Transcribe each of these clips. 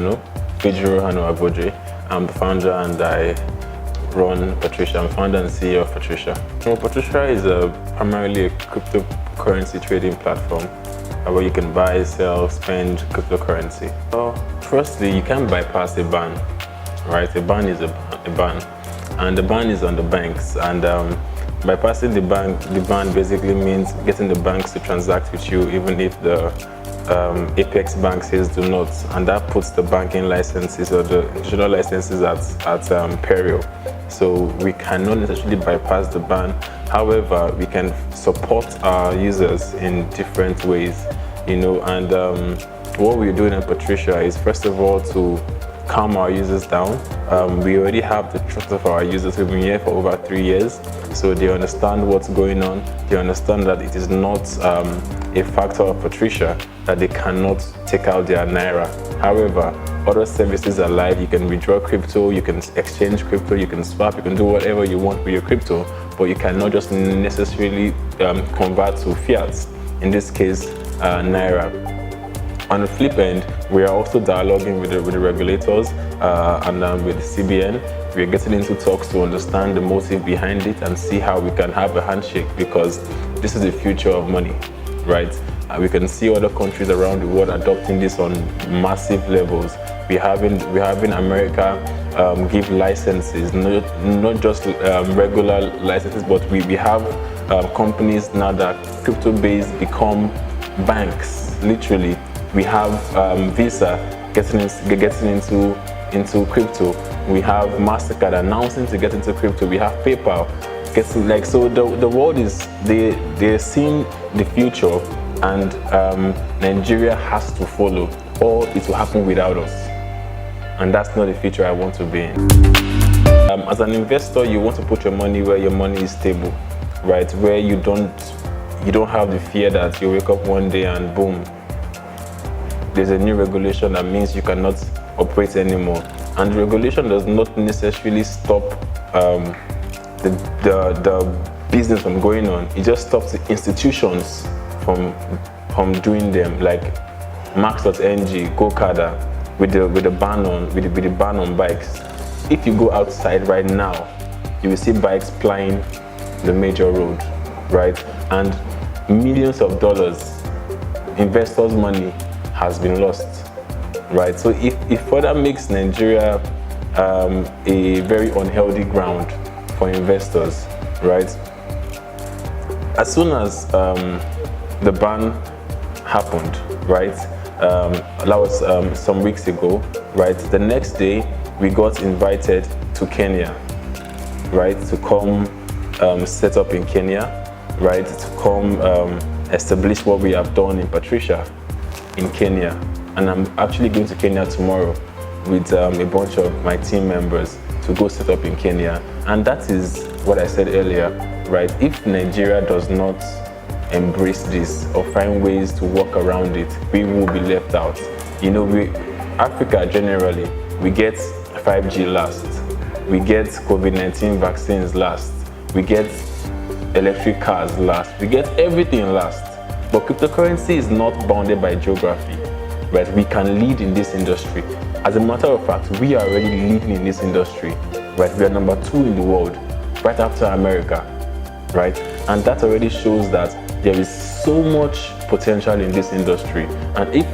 Hanu, Fejiro Hanu Agbodje. I'm the founder and I run Patricia. I'm founder and CEO of Patricia. Well, Patricia is primarily a cryptocurrency trading platform where you can buy, sell, spend cryptocurrency. So, firstly, you can't bypass a ban, right? A ban is a ban, and the ban is on the banks. And bypassing the ban basically means getting the banks to transact with you, even if the Apex Bank says do not, and that puts the banking licenses or the digital licenses at peril. So we cannot necessarily bypass the ban. However, we can support our users in different ways, and what we're doing at Patricia is, first of all, to calm our users down. We already have the trust of our users who've been here for over 3 years, so they understand what's going on. They understand that it is not a factor of Patricia that they cannot take out their naira. However, other services are live. You can withdraw crypto, you can exchange crypto, you can swap, you can do whatever you want with your crypto, but you cannot just necessarily convert to fiat, in this case naira. On the flip end, we are also dialoguing with the regulators and with the CBN. We are getting into talks to understand the motive behind it and see how we can have a handshake, because this is the future of money, right? We can see other countries around the world adopting this on massive levels. We're having America give licenses, not just regular licenses, but we have companies now that crypto-based become banks, literally. We have Visa getting into crypto. We have MasterCard announcing to get into crypto. We have PayPal getting so the world is they're seeing the future, and Nigeria has to follow, or it will happen without us. And that's not the future I want to be in. As an investor, you want to put your money where your money is stable, right? Where you don't have the fear that you wake up one day and boom, there's a new regulation that means you cannot operate anymore. And the regulation does not necessarily stop the business from going on. It just stops the institutions from doing them, like Max.ng, Go-Kada, with the ban on bikes. If you go outside right now, you will see bikes plying the major road, right? And millions of dollars, investors' money, has been lost, right? So it further makes Nigeria a very unhealthy ground for investors, right? As soon as the ban happened, right? That was some weeks ago, right? The next day, we got invited to Kenya, right? To come set up in Kenya, right? To come establish what we have done in Patricia in Kenya. And I'm actually going to Kenya tomorrow with a bunch of my team members to go set up in Kenya. And that is what I said earlier, right? If Nigeria does not embrace this or find ways to work around it, we will be left out. Africa generally, we get 5G last, we get COVID-19 vaccines last, we get electric cars last, we get everything last. But cryptocurrency is not bounded by geography, right? We can lead in this industry. As a matter of fact, we are already leading in this industry, right? We are number 2 in the world, right after America, right? And that already shows that there is so much potential in this industry. And if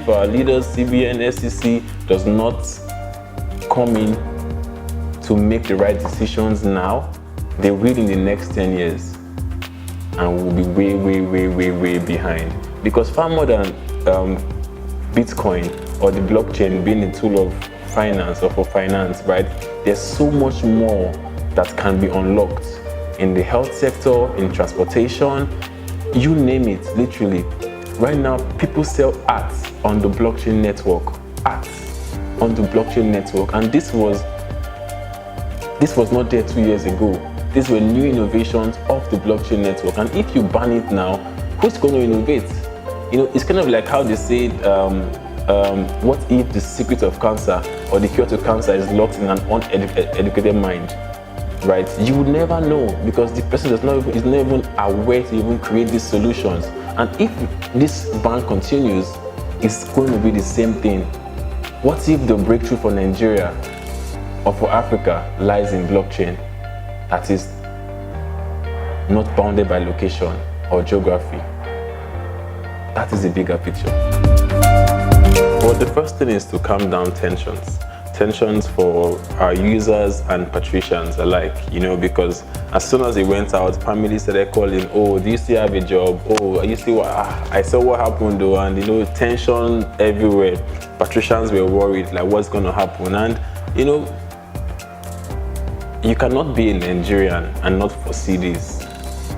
our leaders, CBN, SEC, does not come in to make the right decisions now, they will in the next 10 years. And we'll be way behind. Because far more than Bitcoin or the blockchain being a tool of finance or for finance, right? There's so much more that can be unlocked in the health sector, in transportation, you name it, literally. Right now, people sell art on the blockchain network. Art on the blockchain network. And this was not there 2 years ago. These were new innovations of the blockchain network. And if you ban it now, who's going to innovate? It's kind of like how they say, what if the secret of cancer or the cure to cancer is locked in an uneducated mind, right? You would never know, because the person is not even aware to even create these solutions. And if this ban continues, it's going to be the same thing. What if the breakthrough for Nigeria or for Africa lies in blockchain that is not bounded by location or geography? That is the bigger picture. Well, the first thing is to calm down tensions. Tensions for our users and patricians alike, because as soon as it went out, families started calling, oh, do you still have a job? Oh, you see what, I saw what happened though, and tension everywhere. Patricians were worried, like what's gonna happen? And you cannot be a Nigerian and not foresee this,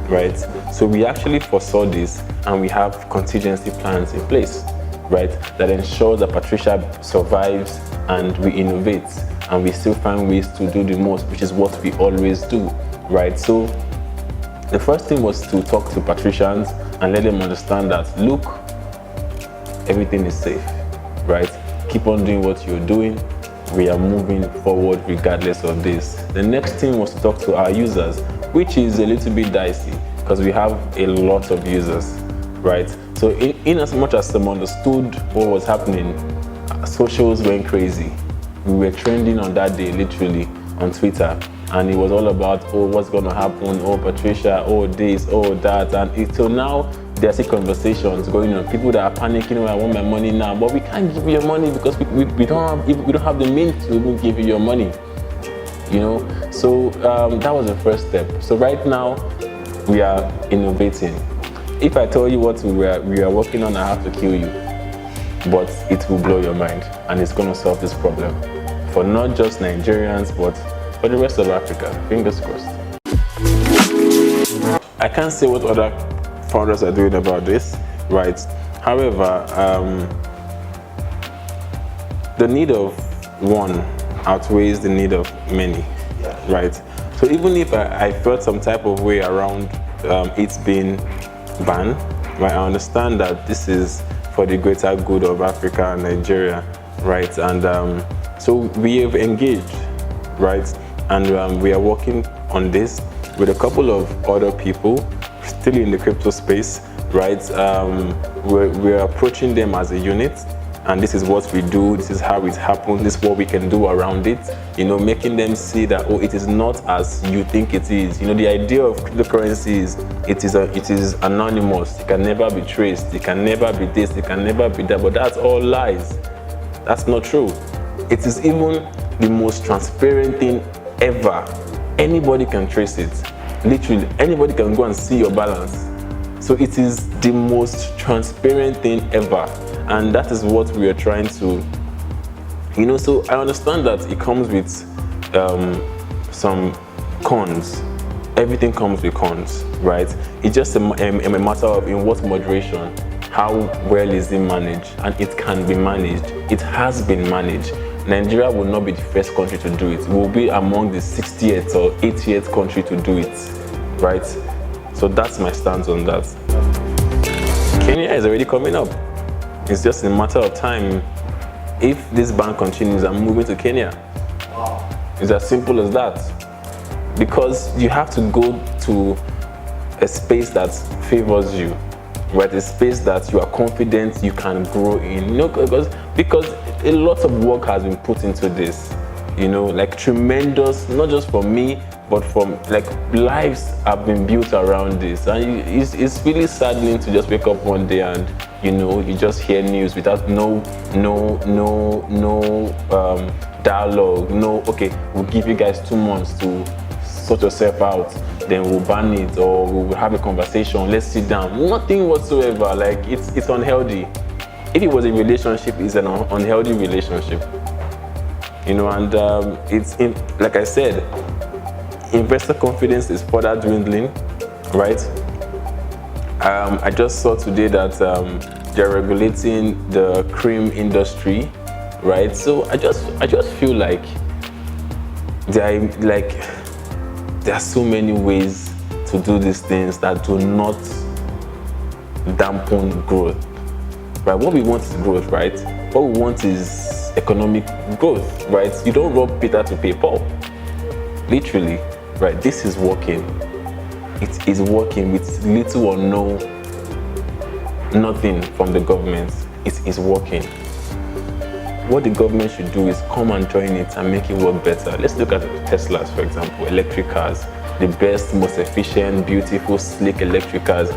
right? So we actually foresaw this, and we have contingency plans in place, right? That ensure that Patricia survives and we innovate and we still find ways to do the most, which is what we always do, right? So the first thing was to talk to patricians and let them understand that, look, everything is safe, right? Keep on doing what you're doing. We are moving forward regardless of this. The next thing was to talk to our users, which is a little bit dicey because we have a lot of users, right? So in as much as some understood what was happening, socials went crazy. We were trending on that day, literally, on Twitter. And it was all about, oh, what's going to happen? Oh, Patricia, oh, this, oh, that. And till now, there are still conversations going on. People that are panicking, oh, I want my money now. But we can't give you your money because we don't have the means to even give you your money. So that was the first step. So right now, we are innovating. If I tell you what we are working on, I have to kill you. But it will blow your mind, and it's going to solve this problem for not just Nigerians, but for the rest of Africa. Fingers crossed. I can't say what other founders are doing about this, right? However, the need of one outweighs the need of many, right? So even if I felt some type of way around it being banned, right, I understand that this is for the greater good of Africa and Nigeria, right? And so we have engaged, right? And we are working on this with a couple of other people still in the crypto space, right? We're approaching them as a unit, and this is what we do, this is how it happens, this is what we can do around it, making them see that, oh, it is not as you think it is. The idea of cryptocurrency is it is anonymous, it can never be traced, it can never be this, it can never be that, but that's all lies. That's not true. It is even the most transparent thing ever. Anybody can trace it. Literally, anybody can go and see your balance. So it is the most transparent thing ever. And that is what we are trying to, so I understand that it comes with some cons. Everything comes with cons, right? It's just a matter of in what moderation, how well is it managed, and it can be managed. It has been managed. Nigeria will not be the first country to do it. We will be among the 60th or 80th country to do it, right? So that's my stance on that. Kenya is already coming up. It's just a matter of time. If this ban continues, I'm moving to Kenya. Wow. It's as simple as that. Because you have to go to a space that favors you, right? A space that you are confident you can grow in. Because a lot of work has been put into this. Like tremendous, not just for me, but from lives have been built around this. And it's really saddening to just wake up one day and you just hear news without no dialogue. Okay, we'll give you guys 2 months to sort yourself out, then we'll ban it, or we'll have a conversation, let's sit down. Nothing whatsoever. It's unhealthy. If it was a relationship, it's an unhealthy relationship. And like I said, investor confidence is further dwindling, right? I just saw today that they're regulating the cream industry, right? So I just feel like there are so many ways to do these things that do not dampen growth, right? What we want is growth, right? What we want is economic growth, right? You don't rob Peter to pay Paul, literally, right? This is working. It is working with little or nothing from the government. It is working. what the government should do is come and join it and make it work better. Let's look at Teslas, for example, electric cars, the best, most efficient, beautiful, sleek electric cars.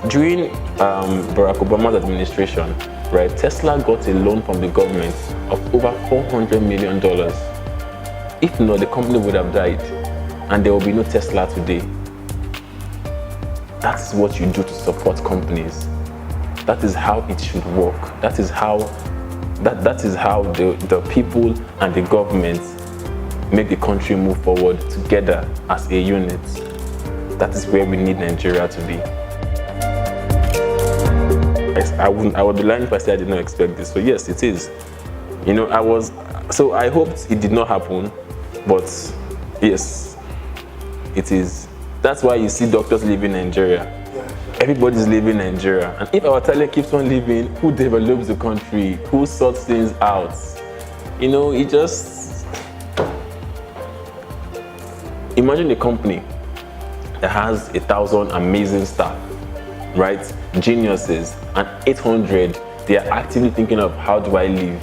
During Barack Obama's administration, right, Tesla got a loan from the government of over $400 million. If not, the company would have died, and there will be no Tesla today. That's what you do to support companies. That is how it should work. That is how the people and the government make the country move forward together as a unit. That is where we need Nigeria to be. I would be lying if I said I did not expect this. So yes, it is. You know, I hoped it did not happen, but yes, it is. That's why you see doctors leaving Nigeria. Everybody's leaving Nigeria. And if our talent keeps on leaving, who develops the country? Who sorts things out? You know, it just... Imagine a company that has 1,000 amazing staff, right? Geniuses, and 800, they are actively thinking of how do I live?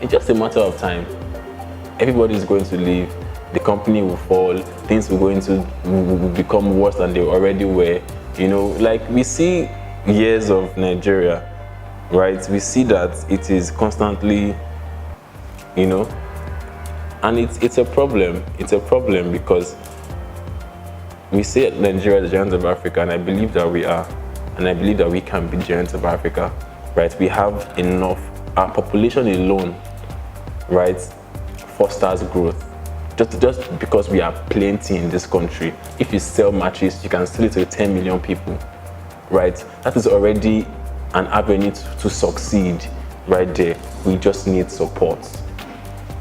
It's just a matter of time. Everybody is going to leave. The company will fall. Things will become worse than they already were. You know, like we see years of Nigeria, right? We see that it is constantly, you know, and it's a problem. It's a problem because we say Nigeria is the giant of Africa, and I believe that we are, and I believe that we can be giants of Africa, right? We have enough. Our population alone, right, fosters growth. Just because we are plenty in this country. If you sell matches, you can sell it to 10 million people, right? That is already an avenue to succeed right there. We just need support.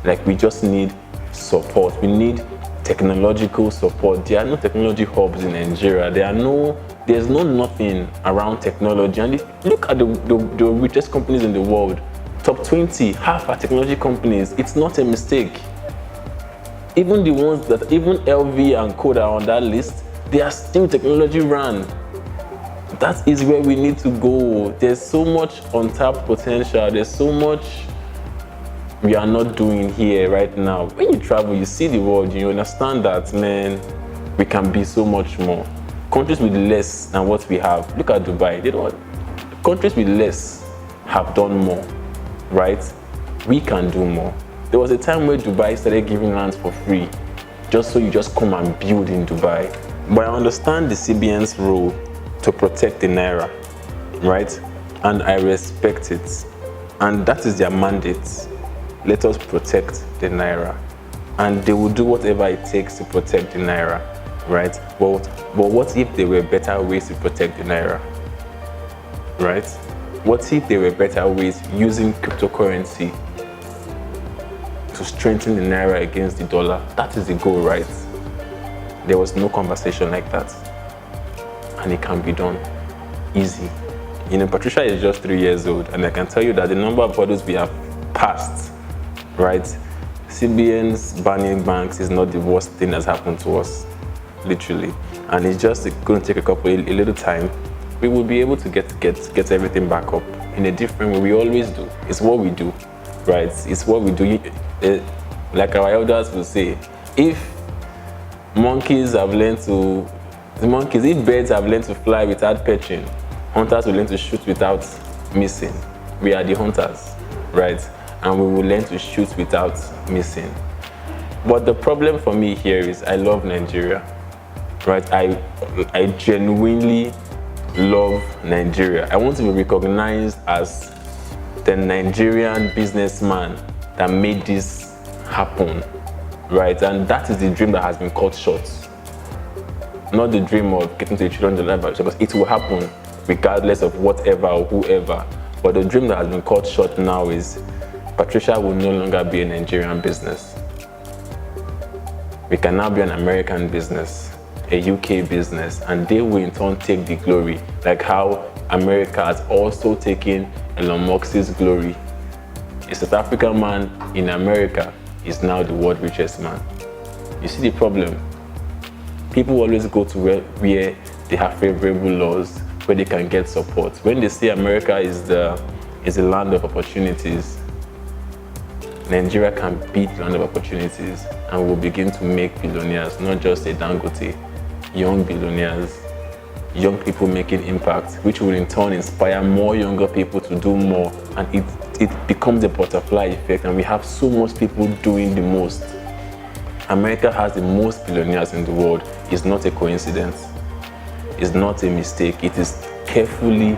Like, we just need support. We need technological support. There are no technology hubs in Nigeria. There's nothing around technology. And look at the richest companies in the world. Top 20, half are technology companies. It's not a mistake. Even the ones that, even LV and Koda are on that list, they are still technology run. That is where we need to go. There's so much untapped potential. There's so much we are not doing here right now. When you travel, you see the world, you understand that, man, we can be so much more. Countries with less than what we have. Look at Dubai. Countries with less have done more, right? We can do more. There was a time where Dubai started giving lands for free, just so you just come and build in Dubai. But I understand the CBN's role to protect the naira, right? And I respect it. And that is their mandate. Let us protect the naira. And they will do whatever it takes to protect the naira, right? But what if there were better ways to protect the naira, right? What if there were better ways using cryptocurrency to strengthen the naira against the dollar? That is the goal, right? There was no conversation like that. And it can be done. Easy. You know, Patricia is just 3 years old, and I can tell you that the number of hurdles we have passed, right? CBN's banning banks is not the worst thing that's happened to us, literally. And it's just going to take a little time. We will be able to get everything back up in a different way. We always do. It's what we do, right? It's what we do. Like our elders will say, if birds have learned to fly without perching, hunters will learn to shoot without missing. We are the hunters, right? And we will learn to shoot without missing. But the problem for me here is I love Nigeria, right? I genuinely love Nigeria. I want to be recognized as the Nigerian businessman that made this happen, right? And that is the dream that has been cut short. Not the dream of getting to $1 trillion, because it will happen regardless of whatever or whoever. But the dream that has been cut short now is Patricia will no longer be a Nigerian business. We can now be an American business, a UK business, and they will in turn take the glory, like how America has also taken Elon Musk's glory. A South African man in America is now the world's richest man. You see the problem? People always go to where they have favorable laws, where they can get support. When they say America is the land of opportunities, Nigeria can beat land of opportunities and we'll begin to make billionaires, not just a Dangote, young billionaires, young people making impact, which will in turn inspire more younger people to do more, and it becomes a butterfly effect, and we have so much people doing the most. America has the most billionaires in the world. It's not a coincidence. It's not a mistake. It is carefully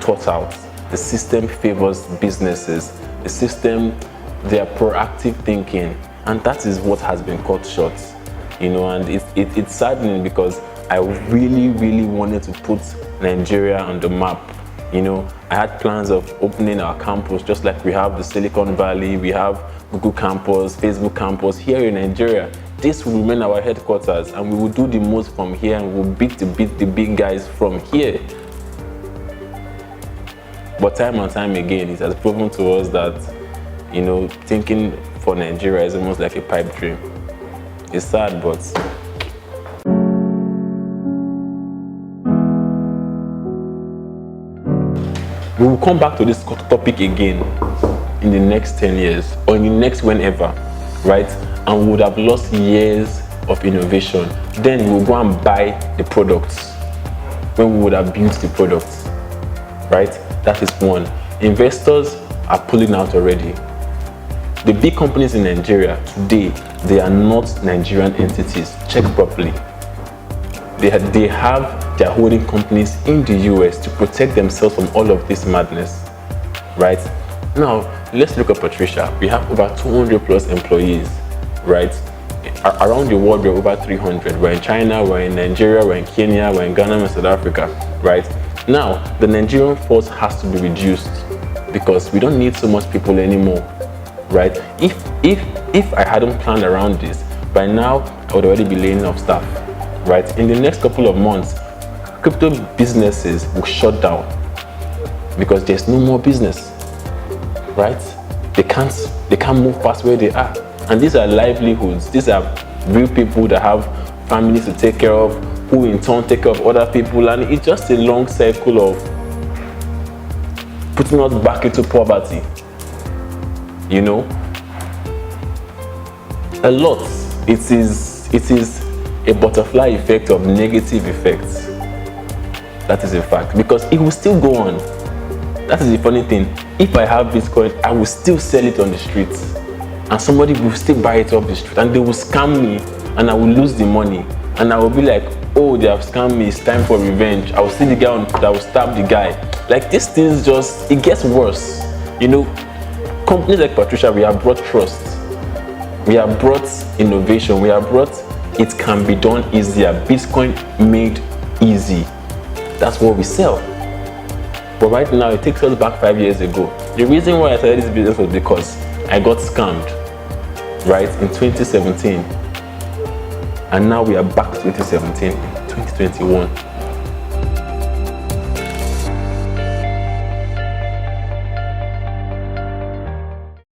thought out. The system favors businesses. The system, they are proactive thinking, and that is what has been cut short. And it's saddening because I really wanted to put Nigeria on the map. I had plans of opening our campus, just like we have the Silicon Valley, we have Google campus, Facebook campus here in Nigeria. This will remain our headquarters, and we will do the most from here, and we'll beat the big guys from here. But time and time again, it has proven to us that, thinking for Nigeria is almost like a pipe dream. It's sad, but we will come back to this topic again in the next 10 years or in the next whenever, right? And we would have lost years of innovation. Then we will go and buy the products when we would have built the products, right? That is one. Investors are pulling out already. The big companies in Nigeria today, they are not Nigerian entities. Check properly. They have their holding companies in the US to protect themselves from all of this madness, right? Now, let's look at Patricia. We have over 200 plus employees, right? Around the world, we're over 300. We're in China, we're in Nigeria, we're in Kenya, we're in Ghana and South Africa, right? Now, the Nigerian force has to be reduced because we don't need so much people anymore, right? If I hadn't planned around this, by now, I would already be laying off staff. Right? In the next couple of months, crypto businesses will shut down because there's no more business, right? They can't move past where they are. And these are livelihoods. These are real people that have families to take care of, who in turn take care of other people. And it's just a long cycle of putting us back into poverty. A lot. It is a butterfly effect of negative effects. That is a fact, because it will still go on. That is the funny thing. If I have Bitcoin, I will still sell it on the streets, and somebody will still buy it off the street, and they will scam me, and I will lose the money, and I will be like, oh, they have scammed me, it's time for revenge. I will see the guy that will stab the guy. Like, these things it gets worse. Companies like Patricia, we have brought trust, we have brought innovation, we have brought it can be done easier. Bitcoin made easy. That's what we sell. But right now, it takes us back 5 years ago. The reason why I started this business was because I got scammed, right, in 2017. And now we are back to 2017, 2021.